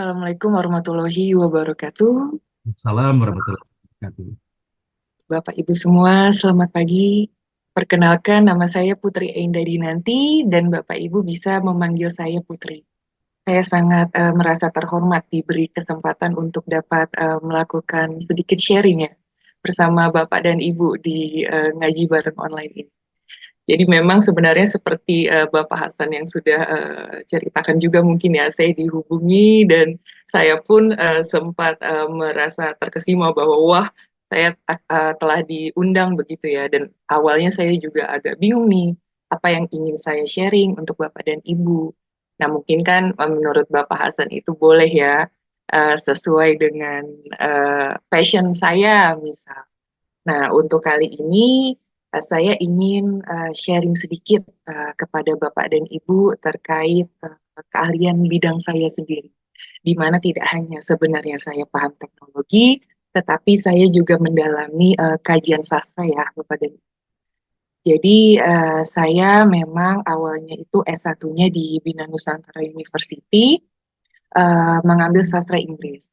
Assalamualaikum warahmatullahi wabarakatuh. Salam warahmatullahi wabarakatuh. Bapak Ibu semua, selamat pagi. Perkenalkan, nama saya Putri Ainda Dinanti dan Bapak Ibu bisa memanggil saya Putri. Saya sangat merasa terhormat diberi kesempatan untuk dapat melakukan sedikit sharing ya bersama Bapak dan Ibu di ngaji bareng online ini. Jadi memang sebenarnya seperti Bapak Hasan yang sudah ceritakan juga mungkin ya, saya dihubungi dan saya pun sempat merasa terkesima bahwa wah, saya telah diundang begitu ya. Dan awalnya saya juga agak bingung nih, apa yang ingin saya sharing untuk Bapak dan Ibu. Nah mungkin kan menurut Bapak Hasan itu boleh ya, sesuai dengan passion saya misal. Nah, untuk kali ini saya ingin sharing sedikit kepada Bapak dan Ibu terkait keahlian bidang saya sendiri. Di mana tidak hanya sebenarnya saya paham teknologi, tetapi saya juga mendalami kajian sastra ya, Bapak dan Ibu. Jadi saya memang awalnya itu S1-nya di Bina Nusantara University, mengambil sastra Inggris.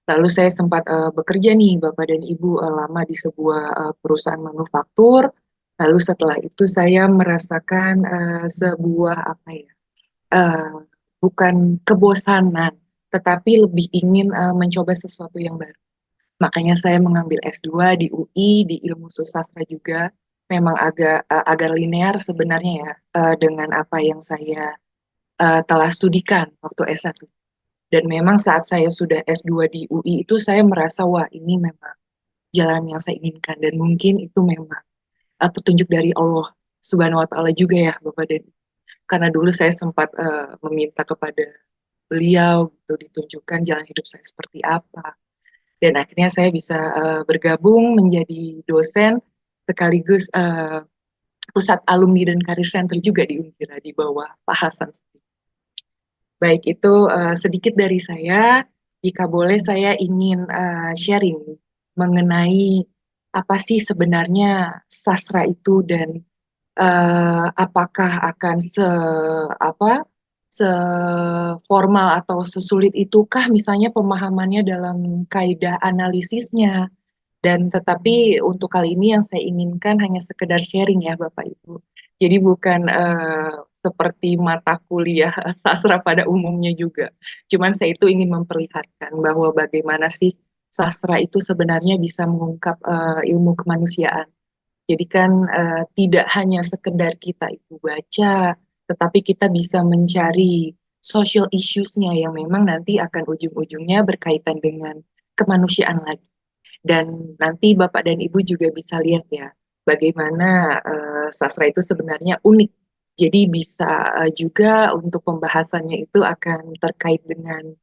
Lalu saya sempat bekerja nih, Bapak dan Ibu, lama di sebuah perusahaan manufaktur. Lalu setelah itu saya merasakan sebuah apa ya, eh, bukan kebosanan, tetapi lebih ingin mencoba sesuatu yang baru. Makanya saya mengambil S2 di UI, di Ilmu Sastra juga. Memang agak linear sebenarnya ya, dengan apa yang saya telah studikan waktu S1. Dan memang saat saya sudah S2 di UI itu saya merasa wah ini memang jalan yang saya inginkan dan mungkin itu memang petunjuk dari Allah Subhanahu wa taala juga ya Bapak dan Ibu. Karena dulu saya sempat meminta kepada beliau gitu ditunjukkan jalan hidup saya seperti apa. Dan akhirnya saya bisa bergabung menjadi dosen sekaligus pusat alumni dan karir center juga di Unpira di bawah Pak Hasan. Baik, itu sedikit dari saya. Jika boleh, saya ingin sharing mengenai apa sih sebenarnya sastra itu dan apakah akan apa seformal atau sesulit itukah misalnya pemahamannya dalam kaidah analisisnya. Dan tetapi untuk kali ini yang saya inginkan hanya sekedar sharing ya Bapak Ibu. Jadi bukan seperti mata kuliah sastra pada umumnya juga. Cuman saya itu ingin memperlihatkan bahwa bagaimana sih sastra itu sebenarnya bisa mengungkap ilmu kemanusiaan. Jadi kan tidak hanya sekedar kita itu baca, tetapi kita bisa mencari social issues-nya yang memang nanti akan ujung-ujungnya berkaitan dengan kemanusiaan lagi. Dan nanti Bapak dan Ibu juga bisa lihat ya, bagaimana sastra itu sebenarnya unik. Jadi bisa juga untuk pembahasannya itu akan terkait dengan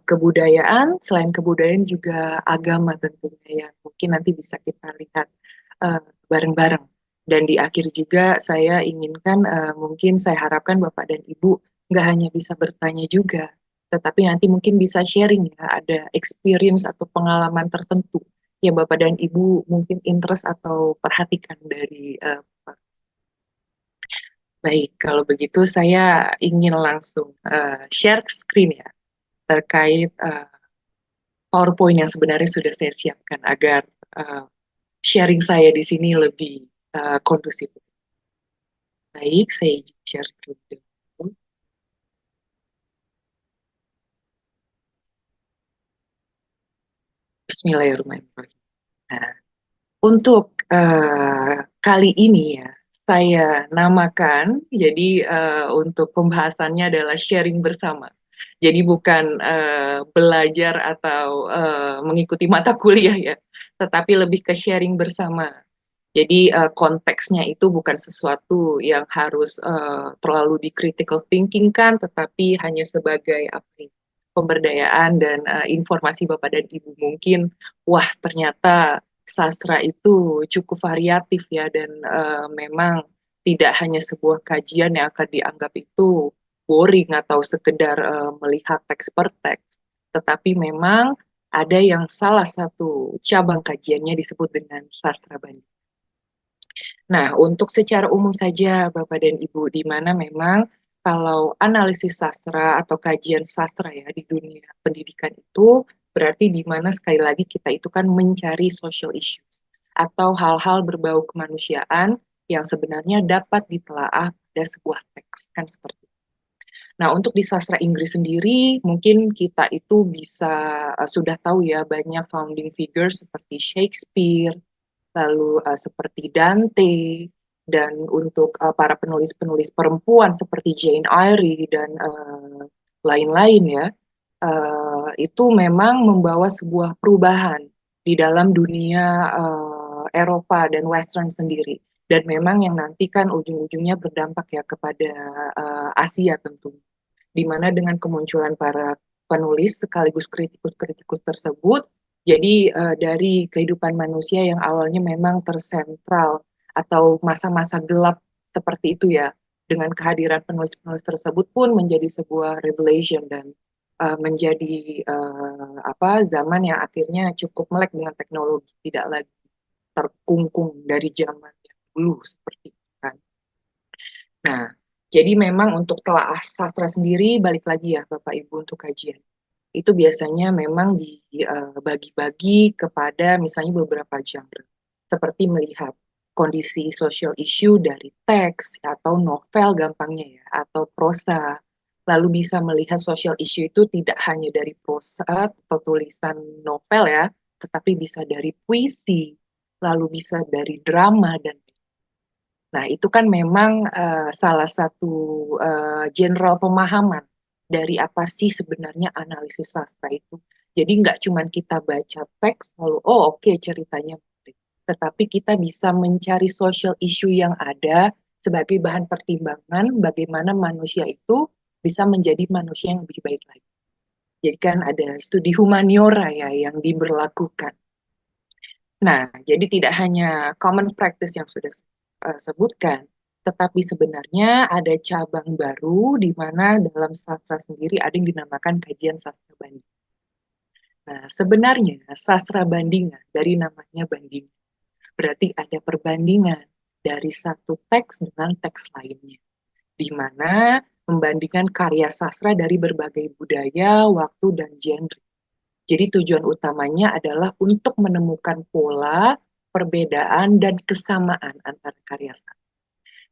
kebudayaan, selain kebudayaan juga agama tentunya yang mungkin nanti bisa kita lihat bareng-bareng. Dan di akhir juga saya inginkan mungkin saya harapkan Bapak dan Ibu nggak hanya bisa bertanya juga, tetapi nanti mungkin bisa sharing ya, ada experience atau pengalaman tertentu yang Bapak dan Ibu mungkin interest atau perhatikan dari baik, kalau begitu saya ingin langsung share screen ya terkait PowerPoint yang sebenarnya sudah saya siapkan agar uh, sharing saya di sini lebih kondusif. Baik, saya share terlebih dahulu. Bismillahirrahmanirrahim. Nah, untuk kali ini ya, saya namakan, jadi untuk pembahasannya adalah sharing bersama. Jadi bukan belajar atau mengikuti mata kuliah ya, tetapi lebih ke sharing bersama. Jadi konteksnya itu bukan sesuatu yang harus terlalu di critical thinking kan, tetapi hanya sebagai apa ya, pemberdayaan dan informasi Bapak dan Ibu mungkin, wah ternyata sastra itu cukup variatif ya dan memang tidak hanya sebuah kajian yang akan dianggap itu boring atau sekedar melihat teks per teks, tetapi memang ada yang salah satu cabang kajiannya disebut dengan sastra banding. Nah, untuk secara umum saja Bapak dan Ibu, di mana memang kalau analisis sastra atau kajian sastra ya di dunia pendidikan itu berarti di mana sekali lagi kita itu kan mencari social issues atau hal-hal berbau kemanusiaan yang sebenarnya dapat ditelaah pada sebuah teks kan seperti itu. Nah, untuk di sastra Inggris sendiri mungkin kita itu bisa sudah tahu ya banyak founding figures seperti Shakespeare, lalu seperti Dante, dan untuk para penulis-penulis perempuan seperti Jane Eyre dan lain-lain ya, itu memang membawa sebuah perubahan di dalam dunia Eropa dan Western sendiri. Dan memang yang nanti kan ujung-ujungnya berdampak ya kepada Asia tentu. Di mana dengan kemunculan para penulis sekaligus kritikus-kritikus tersebut, jadi dari kehidupan manusia yang awalnya memang tersentral atau masa-masa gelap seperti itu ya, dengan kehadiran penulis-penulis tersebut pun menjadi sebuah revelation dan menjadi zaman yang akhirnya cukup melek dengan teknologi, tidak lagi terkungkung dari zaman yang dulu seperti itu kan. Nah, jadi memang untuk telaah sastra sendiri balik lagi ya Bapak Ibu untuk kajian itu biasanya memang dibagi-bagi kepada misalnya beberapa genre, seperti melihat kondisi social issue dari teks atau novel gampangnya ya, atau prosa. Lalu bisa melihat social issue itu tidak hanya dari prosa atau tulisan novel ya, tetapi bisa dari puisi, lalu bisa dari drama dan nah, itu kan memang salah satu general pemahaman dari apa sih sebenarnya analisis sastra itu. Jadi nggak cuma kita baca teks lalu oh oke ceritanya menarik, tetapi kita bisa mencari social issue yang ada sebagai bahan pertimbangan bagaimana manusia itu bisa menjadi manusia yang lebih baik lagi. Jadi kan ada studi humaniora ya yang diberlakukan. Nah, jadi tidak hanya common practice yang sudah sebutkan, tetapi sebenarnya ada cabang baru di mana dalam sastra sendiri ada yang dinamakan kajian sastra banding. Nah, sebenarnya sastra bandingan dari namanya banding berarti ada perbandingan dari satu teks dengan teks lainnya, di mana membandingkan karya sastra dari berbagai budaya, waktu, dan genre. Jadi tujuan utamanya adalah untuk menemukan pola, perbedaan, dan kesamaan antara karya sastra.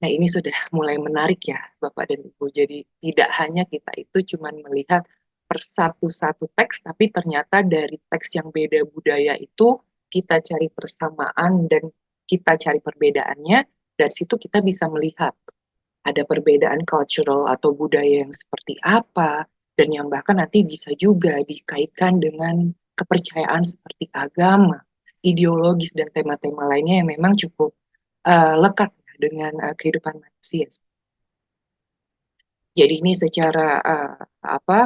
Nah, ini sudah mulai menarik ya, Bapak dan Ibu. Jadi tidak hanya kita itu cuma melihat per satu-satu teks, tapi ternyata dari teks yang beda budaya itu kita cari persamaan dan kita cari perbedaannya. Dari situ kita bisa melihat ada perbedaan cultural atau budaya yang seperti apa, dan yang bahkan nanti bisa juga dikaitkan dengan kepercayaan seperti agama, ideologis, dan tema-tema lainnya yang memang cukup lekat dengan kehidupan manusia. Jadi ini secara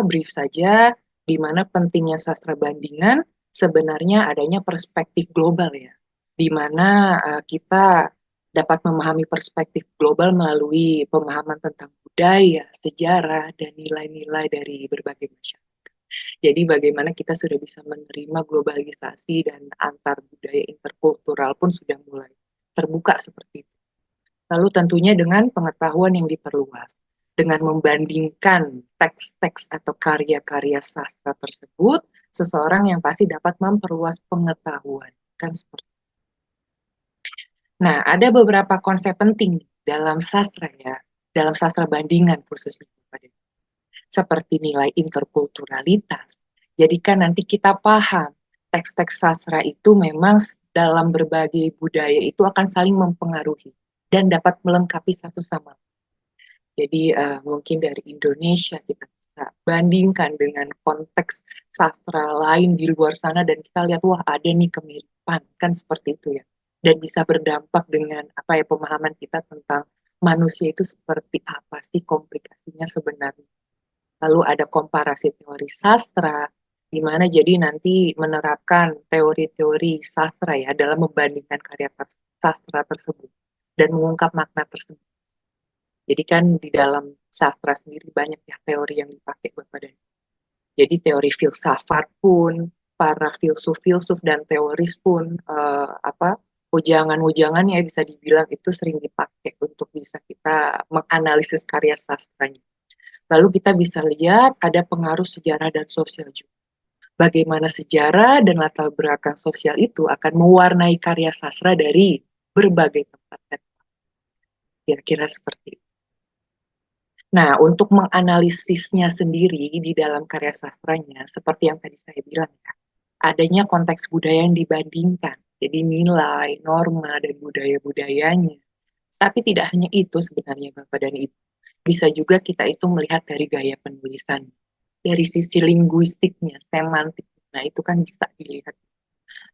brief saja, di mana pentingnya sastra bandingan sebenarnya adanya perspektif global ya, di mana kita dapat memahami perspektif global melalui pemahaman tentang budaya, sejarah, dan nilai-nilai dari berbagai masyarakat. Jadi bagaimana kita sudah bisa menerima globalisasi dan antar budaya interkultural pun sudah mulai terbuka seperti itu. Lalu tentunya dengan pengetahuan yang diperluas, dengan membandingkan teks-teks atau karya-karya sastra tersebut, seseorang yang pasti dapat memperluas pengetahuan. Kan seperti. Nah, ada beberapa konsep penting dalam sastra ya, dalam sastra bandingan khususnya seperti nilai interkulturalitas. Jadi kan nanti kita paham teks-teks sastra itu memang dalam berbagai budaya itu akan saling mempengaruhi dan dapat melengkapi satu sama lain. Jadi mungkin dari Indonesia kita bisa bandingkan dengan konteks sastra lain di luar sana dan kita lihat wah ada nih kemiripan kan seperti itu ya. Dan bisa berdampak dengan apa ya pemahaman kita tentang manusia itu seperti apa sih komplikasinya sebenarnya. Lalu ada komparasi teori sastra di mana jadi nanti menerapkan teori-teori sastra ya dalam membandingkan karya sastra tersebut dan mengungkap makna tersebut. Jadi kan di dalam sastra sendiri banyak ya teori yang dipakai buat badan. Jadi teori filsafat pun, para filsuf-filsuf dan teoris pun ujangan-ujangan ya bisa dibilang itu sering dipakai untuk bisa kita menganalisis karya sastranya. Lalu kita bisa lihat ada pengaruh sejarah dan sosial juga. Bagaimana sejarah dan latar belakang sosial itu akan mewarnai karya sastra dari berbagai tempat. Kira-kira seperti itu. Nah, untuk menganalisisnya sendiri di dalam karya sastranya, seperti yang tadi saya bilang ya, adanya konteks budaya yang dibandingkan. Jadi nilai, norma, dan budaya-budayanya. Tapi tidak hanya itu sebenarnya Bapak dan Ibu. Bisa juga kita itu melihat dari gaya penulisan, dari sisi linguistiknya, semantik. Nah, itu kan bisa dilihat.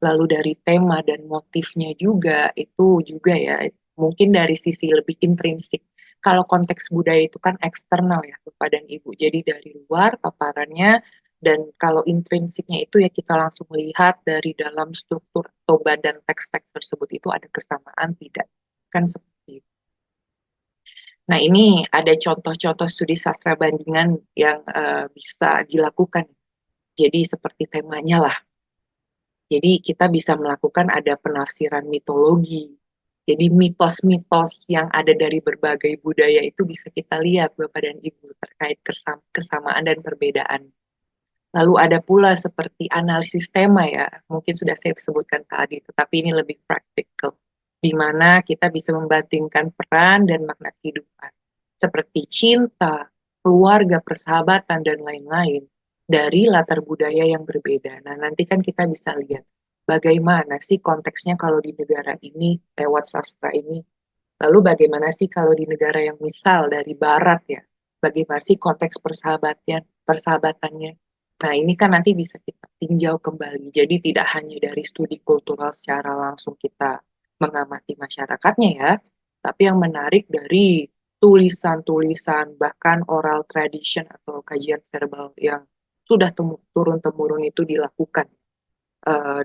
Lalu dari tema dan motifnya juga, itu juga ya, mungkin dari sisi lebih intrinsik. Kalau konteks budaya itu kan eksternal ya, Bapak dan Ibu. Jadi dari luar paparannya, dan kalau intrinsiknya itu ya kita langsung melihat dari dalam struktur atau badan teks-teks tersebut itu ada kesamaan tidak. Kan seperti itu. Nah, ini ada contoh-contoh studi sastra bandingan yang bisa dilakukan. Jadi seperti temanya lah. Jadi kita bisa melakukan ada penafsiran mitologi. Jadi mitos-mitos yang ada dari berbagai budaya itu bisa kita lihat Bapak dan Ibu terkait kesamaan dan perbedaan. Lalu ada pula seperti analisis tema ya, mungkin sudah saya sebutkan tadi, tetapi ini lebih praktikal, di mana kita bisa membandingkan peran dan makna kehidupan, seperti cinta, keluarga, persahabatan, dan lain-lain, dari latar budaya yang berbeda. Nah, nanti kan kita bisa lihat bagaimana sih konteksnya kalau di negara ini, lewat sastra ini, lalu bagaimana sih kalau di negara yang misal dari barat ya, bagaimana sih konteks persahabatannya. Nah, ini kan nanti bisa kita tinjau kembali. Jadi tidak hanya dari studi kultural secara langsung kita mengamati masyarakatnya ya, tapi yang menarik dari tulisan-tulisan, bahkan oral tradition atau kajian verbal yang sudah turun-temurun itu dilakukan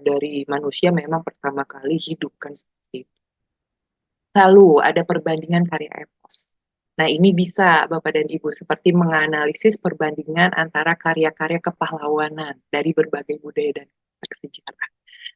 dari manusia memang pertama kali hidup kan seperti itu. Lalu ada perbandingan karya epos. Nah, ini bisa Bapak dan Ibu seperti menganalisis perbandingan antara karya-karya kepahlawanan dari berbagai budaya dan konteks sejarah.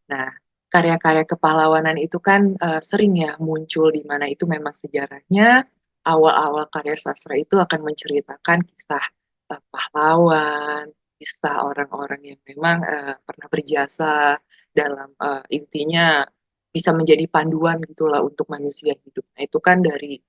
Nah, karya-karya kepahlawanan itu kan sering ya muncul di mana itu memang sejarahnya awal-awal karya sastra itu akan menceritakan kisah pahlawan, kisah orang-orang yang memang pernah berjasa dalam intinya bisa menjadi panduan gitulah untuk manusia hidup. Nah, itu kan dari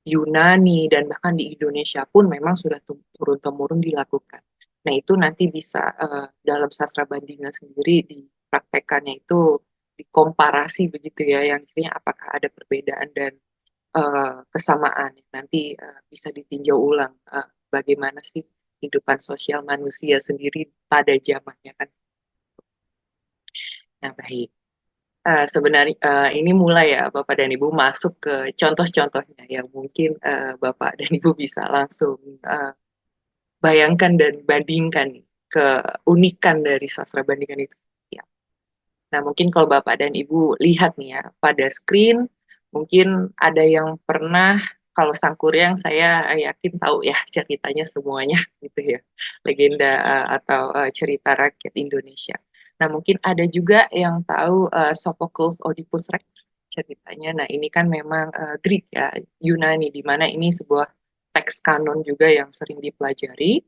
Yunani dan bahkan di Indonesia pun memang sudah turun-temurun dilakukan. Nah, itu nanti bisa dalam sastra bandingan sendiri dipraktekannya itu dikomparasi begitu ya, yang akhirnya apakah ada perbedaan dan kesamaan. Nanti bisa ditinjau ulang bagaimana sih kehidupan sosial manusia sendiri pada zamannya kan. Nah, baik. Sebenarnya ini mulai ya Bapak dan Ibu masuk ke contoh-contohnya yang mungkin Bapak dan Ibu bisa langsung bayangkan dan bandingkan nih, keunikan dari sastra bandingan itu. Ya. Nah, mungkin kalau Bapak dan Ibu lihat nih ya pada screen, mungkin ada yang pernah kalau Sangkuriang saya yakin tahu ya ceritanya semuanya gitu ya, legenda atau cerita rakyat Indonesia. Nah, mungkin ada juga yang tahu Sophocles Oedipus Rex ceritanya. Nah, ini kan memang Greek ya, Yunani, di mana ini sebuah teks kanon juga yang sering dipelajari.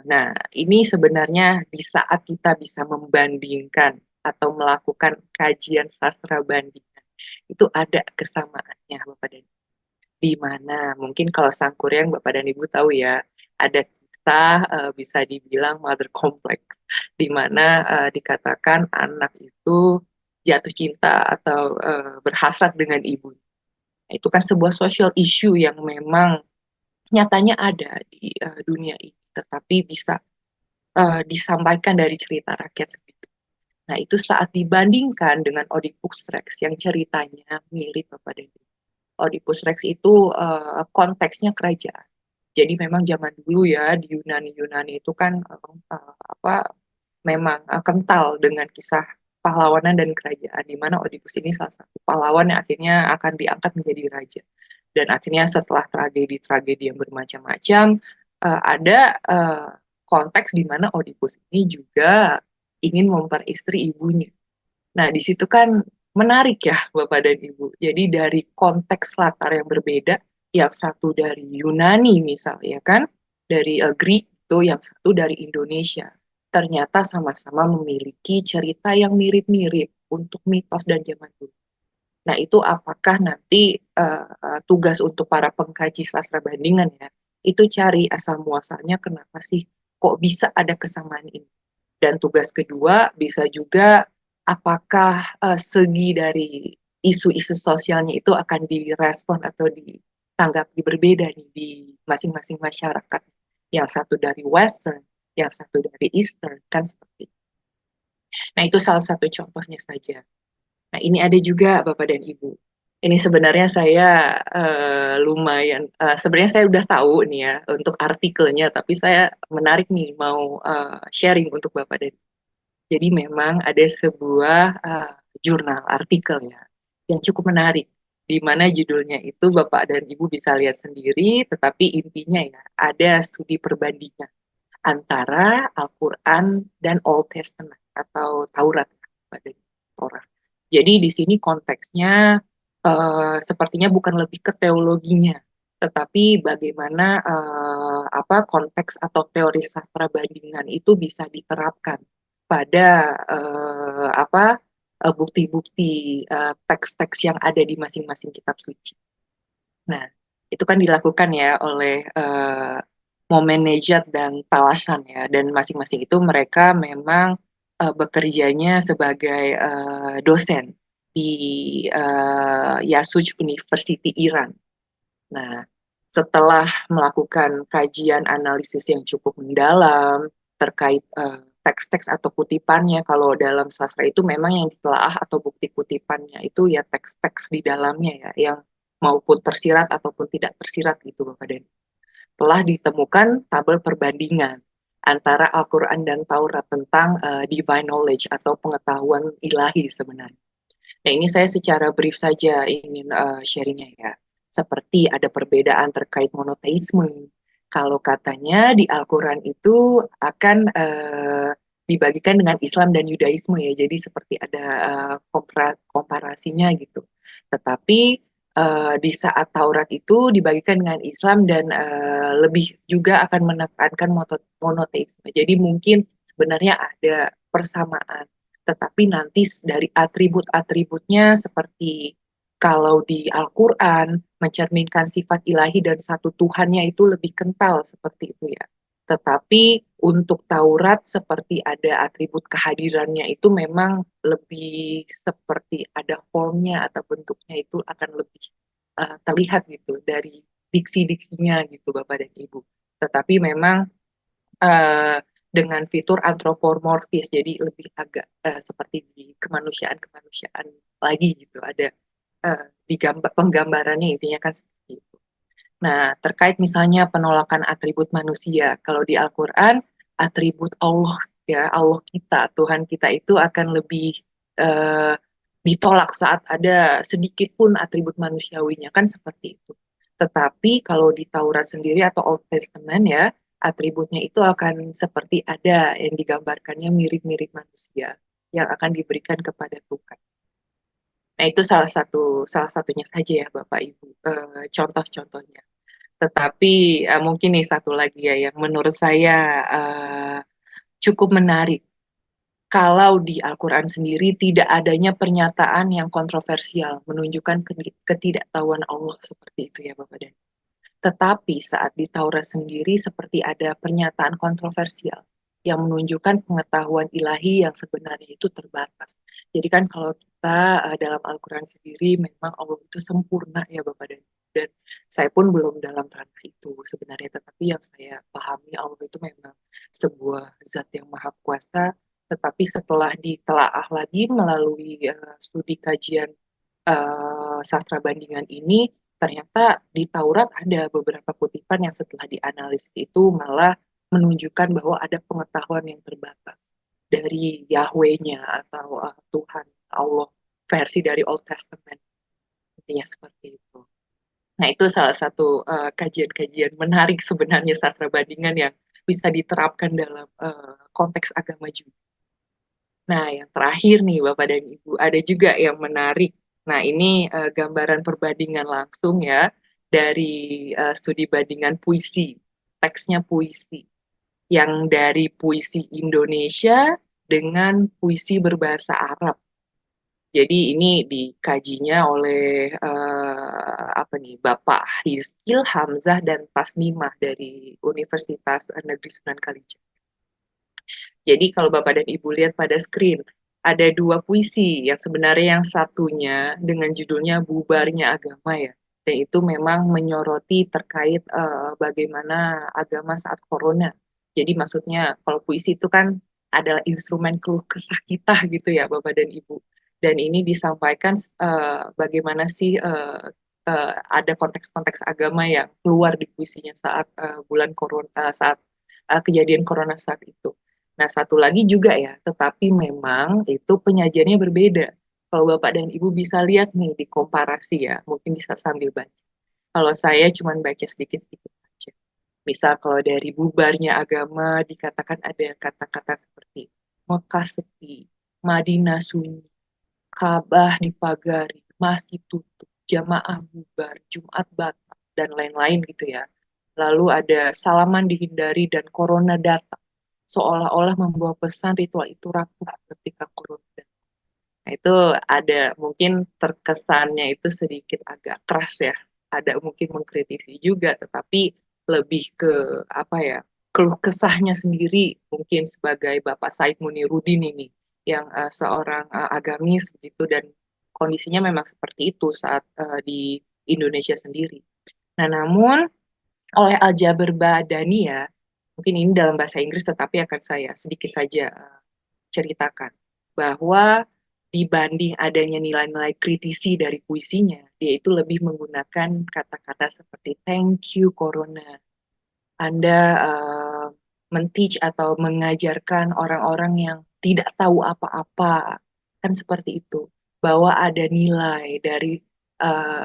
Nah, ini sebenarnya di saat kita bisa membandingkan atau melakukan kajian sastra bandingan, itu ada kesamaannya Bapak dan Ibu. Di mana mungkin kalau Sangkuriang Bapak dan Ibu tahu ya, ada kisah bisa dibilang mother complex, di mana dikatakan anak itu jatuh cinta atau berhasrat dengan ibu. Nah, itu kan sebuah social issue yang memang nyatanya ada di dunia ini, tetapi bisa disampaikan dari cerita rakyat segitu. Nah, itu saat dibandingkan dengan Oedipus Rex yang ceritanya mirip Bapak dan Ibu. Oedipus Rex itu konteksnya kerajaan. Jadi memang zaman dulu ya di Yunani itu kan apa memang kental dengan kisah pahlawanan dan kerajaan di mana Oedipus ini salah satu pahlawan yang akhirnya akan diangkat menjadi raja. Dan akhirnya setelah tragedi-tragedi yang bermacam-macam ada konteks di mana Oedipus ini juga ingin memperistri ibunya. Nah, di situ kan menarik ya Bapak dan Ibu. Jadi dari konteks latar yang berbeda, yang satu dari Yunani misalnya kan, dari Greek itu, yang satu dari Indonesia. Ternyata sama-sama memiliki cerita yang mirip-mirip untuk mitos dan zaman dulu. Nah, itu apakah nanti tugas untuk para pengkaji sastra bandingan ya, itu cari asal muasalnya kenapa sih kok bisa ada kesamaan ini. Dan tugas kedua bisa juga apakah segi dari isu-isu sosialnya itu akan direspon atau ditanggapi berbeda nih di masing-masing masyarakat. Yang satu dari Western, yang satu dari Eastern, kan seperti itu. Nah, itu salah satu contohnya saja. Nah, ini ada juga Bapak dan Ibu. Ini sebenarnya saya lumayan, sebenarnya saya udah tahu nih ya untuk artikelnya, tapi saya menarik nih mau sharing untuk Bapak dan Ibu. Jadi memang ada sebuah jurnal artikel ya yang cukup menarik, di mana judulnya itu Bapak dan Ibu bisa lihat sendiri, tetapi intinya ya ada studi perbandingan antara Al-Quran dan Old Testament atau Taurat pada Torah. Jadi di sini konteksnya sepertinya bukan lebih ke teologinya, tetapi bagaimana apa konteks atau teori sastra bandingan itu bisa diterapkan pada apa bukti-bukti teks-teks yang ada di masing-masing kitab suci. Nah, itu kan dilakukan ya oleh Momen Nejat dan Talasan ya, dan masing-masing itu mereka memang bekerjanya sebagai dosen di Yasuj University Iran. Nah, setelah melakukan kajian analisis yang cukup mendalam terkait teks-teks atau kutipannya, kalau dalam sastra itu memang yang ditelaah atau bukti kutipannya itu ya teks-teks di dalamnya ya, yang maupun tersirat ataupun tidak tersirat gitu Bapak Dan. Telah ditemukan tabel perbandingan antara Al-Quran dan Taurat tentang divine knowledge atau pengetahuan ilahi sebenarnya. Nah, ini saya secara brief saja ingin sharingnya ya. Seperti ada perbedaan terkait monoteisme. Kalau katanya di Al-Quran itu akan dibagikan dengan Islam dan Yudaisme ya. Jadi seperti ada komparasinya gitu. Tetapi di saat Taurat itu dibagikan dengan Islam dan lebih juga akan menekankan monoteisme. Jadi mungkin sebenarnya ada persamaan, tetapi nanti dari atribut-atributnya seperti kalau di Al-Quran mencerminkan sifat ilahi dan satu Tuhannya itu lebih kental seperti itu ya. Tetapi untuk Taurat seperti ada atribut kehadirannya itu memang lebih seperti ada formnya atau bentuknya itu akan lebih terlihat gitu dari diksi-diksinya gitu Bapak dan Ibu. Tetapi memang eh, dengan fitur antropomorfis, jadi lebih agak seperti di kemanusiaan-kemanusiaan lagi gitu. Ada di gambar penggambarannya intinya kan seperti itu. Nah, terkait misalnya penolakan atribut manusia, kalau di Al-Quran atribut Allah ya, Allah kita, Tuhan kita itu akan lebih eh, ditolak saat ada sedikit pun atribut manusiawinya kan seperti itu. Tetapi kalau di Taurat sendiri atau Old Testament ya, atributnya itu akan seperti ada yang digambarkannya mirip-mirip manusia yang akan diberikan kepada Tuhan. Nah, itu salah satunya saja ya Bapak Ibu, contoh-contohnya. Tetapi mungkin nih satu lagi ya yang menurut saya eh, cukup menarik. Kalau di Al-Quran sendiri tidak adanya pernyataan yang kontroversial menunjukkan ketidaktahuan Allah seperti itu ya Bapak dan. Tetapi saat di Taurat sendiri seperti ada pernyataan kontroversial yang menunjukkan pengetahuan ilahi yang sebenarnya itu terbatas. Jadi kan kalau kita dalam Al-Quran sendiri memang Allah itu sempurna ya Bapak dan saya pun belum dalam ranah itu sebenarnya, tetapi yang saya pahami Allah itu memang sebuah zat yang maha kuasa, tetapi setelah ditelaah lagi melalui studi kajian sastra bandingan ini, ternyata di Taurat ada beberapa kutipan yang setelah dianalisis itu malah menunjukkan bahwa ada pengetahuan yang terbatas dari Yahweh-nya atau Tuhan Allah versi dari Old Testament, intinya seperti itu. Nah, itu salah satu kajian-kajian menarik sebenarnya sastra bandingan yang bisa diterapkan dalam konteks agama juga. Nah, yang terakhir nih Bapak dan Ibu, ada juga yang menarik. Nah, ini gambaran perbandingan langsung ya. dari studi bandingan puisi, teksnya puisi, yang dari puisi Indonesia dengan puisi berbahasa Arab. Jadi ini dikajinya oleh apa nih Bapak Hizkil Hamzah dan Tasnimah dari Universitas Negeri Sunan Kalijaga. Jadi kalau Bapak dan Ibu lihat pada screen, ada dua puisi yang sebenarnya yang satunya dengan judulnya Bubarnya Agama ya. Dan itu memang menyoroti terkait bagaimana agama saat corona. Jadi maksudnya kalau puisi itu kan adalah instrumen keluh kesah kita gitu ya Bapak dan Ibu. Dan ini disampaikan bagaimana sih ada konteks-konteks agama yang keluar di puisinya saat bulan corona, saat kejadian corona saat itu. Nah, satu lagi juga ya, tetapi memang itu penyajiannya berbeda. Kalau Bapak dan Ibu bisa lihat nih di komparasi ya, mungkin bisa sambil baca. Kalau saya cuma baca sedikit-sedikit aja. Misal kalau dari bubarnya agama dikatakan ada kata-kata seperti Mekah sepi, Madinah sunyi, Ka'bah dipagari, masjid tutup, jamaah bubar, Jumat batal, dan lain-lain gitu ya. Lalu ada salaman dihindari dan corona datang. Seolah-olah membawa pesan ritual itu rapuh ketika corona datang. Nah, itu ada mungkin terkesannya itu sedikit agak keras ya. Ada mungkin mengkritisi juga, tetapi lebih ke apa ya, keluh kesahnya sendiri mungkin sebagai Bapak Said Munirudin ini yang seorang agamis gitu dan kondisinya memang seperti itu saat di Indonesia sendiri. Nah, namun oleh Al-Jaber Badani ya, mungkin ini dalam bahasa Inggris tetapi akan saya sedikit saja ceritakan bahwa dibanding adanya nilai-nilai kritisi dari puisinya, dia itu lebih menggunakan kata-kata seperti thank you Corona. Anda men-teach atau mengajarkan orang-orang yang tidak tahu apa-apa, kan seperti itu. Bahwa ada nilai dari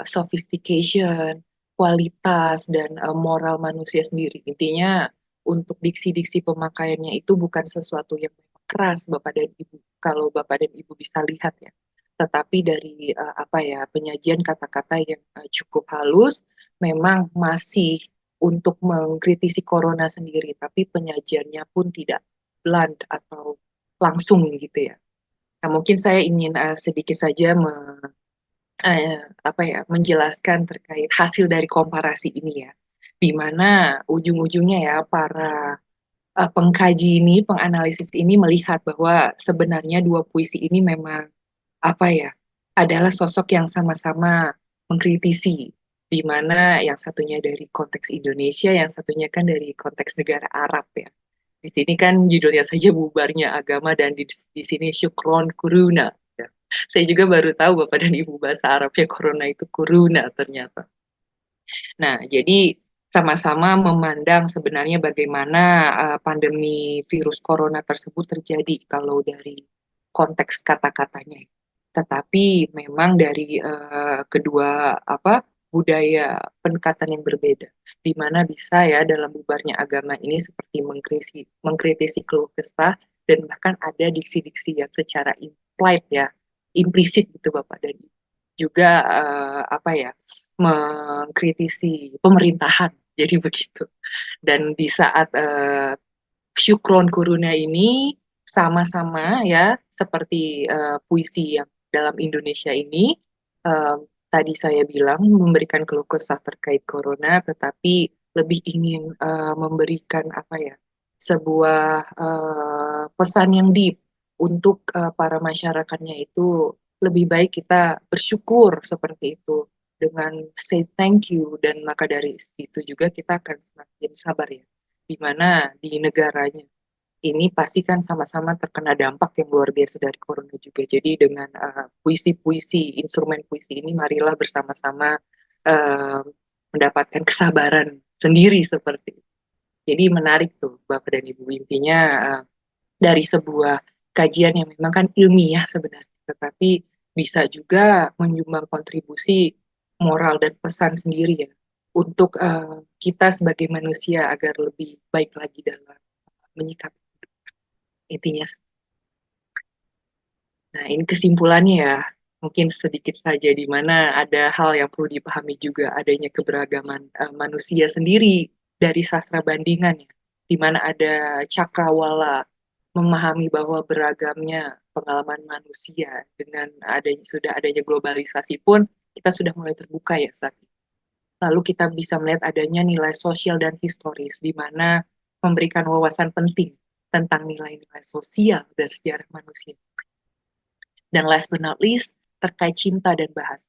sophistication, kualitas, dan moral manusia sendiri. Intinya untuk diksi-diksi pemakaiannya itu bukan sesuatu yang keras Bapak dan Ibu. Kalau Bapak dan Ibu bisa lihat ya. Tetapi dari apa ya penyajian kata-kata yang cukup halus, memang masih untuk mengkritisi corona sendiri, tapi penyajiannya pun tidak blunt atau langsung gitu ya. Nah, mungkin saya ingin sedikit saja apa ya menjelaskan terkait hasil dari komparasi ini ya, di mana ujung-ujungnya ya para pengkaji ini, penganalisis ini melihat bahwa sebenarnya dua puisi ini memang apa ya, adalah sosok yang sama-sama mengkritisi, di mana yang satunya dari konteks Indonesia, yang satunya kan dari konteks negara Arab ya. Di sini kan judulnya saja bubarnya agama dan di sini syukron kuruna. Ya. Saya juga baru tahu Bapak dan Ibu bahasa Arabnya corona itu kuruna ternyata. Nah, jadi sama-sama memandang sebenarnya bagaimana pandemi virus corona tersebut terjadi kalau dari konteks kata-katanya. Tetapi memang dari kedua apa budaya pendekatan yang berbeda, di mana bisa ya dalam bubarnya agama ini seperti mengkritisi keluh kesah dan bahkan ada diksi-diksi yang secara implied ya, implisit gitu Bapak dan Ibu. Juga apa ya mengkritisi pemerintahan. Jadi begitu. Dan di saat Syukron Kuruna ini sama-sama ya seperti puisi yang dalam Indonesia ini eh, tadi saya bilang memberikan keluh kesah terkait corona, tetapi lebih ingin memberikan apa ya sebuah pesan yang deep untuk para masyarakatnya itu lebih baik kita bersyukur seperti itu dengan say thank you dan maka dari itu juga kita akan semakin sabar ya di mana di negaranya ini pasti kan sama-sama terkena dampak yang luar biasa dari corona juga. Jadi dengan puisi-puisi, instrumen puisi ini, marilah bersama-sama uh, mendapatkan kesabaran sendiri seperti itu. Jadi menarik tuh Bapak dan Ibu intinya dari sebuah kajian yang memang kan ilmiah sebenarnya, tetapi bisa juga menyumbang kontribusi moral dan pesan sendiri ya untuk kita sebagai manusia agar lebih baik lagi dalam menyikapi intinya. Nah, ini kesimpulannya ya. mungkin sedikit saja di mana ada hal yang perlu dipahami juga adanya keberagaman manusia sendiri dari sastra bandingan ya, di mana ada cakrawala memahami bahwa beragamnya pengalaman manusia dengan adanya globalisasi pun kita sudah mulai terbuka ya saat ini. Lalu kita bisa melihat adanya nilai sosial dan historis di mana memberikan wawasan penting tentang nilai-nilai sosial dan sejarah manusia. Dan last but not least, terkait cinta dan bahasa.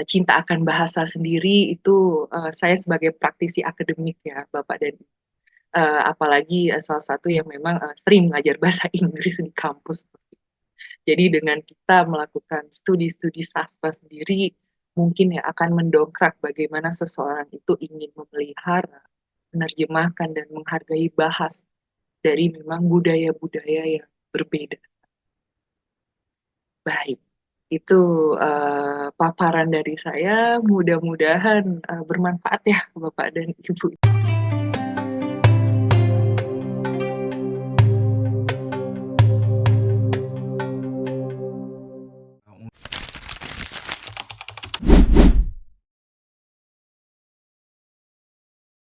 Cinta akan bahasa sendiri itu saya sebagai praktisi akademik ya, Bapak dan apalagi salah satu yang memang sering mengajar bahasa Inggris di kampus. Jadi dengan kita melakukan studi-studi sastra sendiri, mungkin ya akan mendongkrak bagaimana seseorang itu ingin memelihara, menerjemahkan, dan menghargai bahasa dari memang budaya-budaya yang berbeda. Baik, itu paparan dari saya. Mudah-mudahan bermanfaat ya Bapak dan Ibu.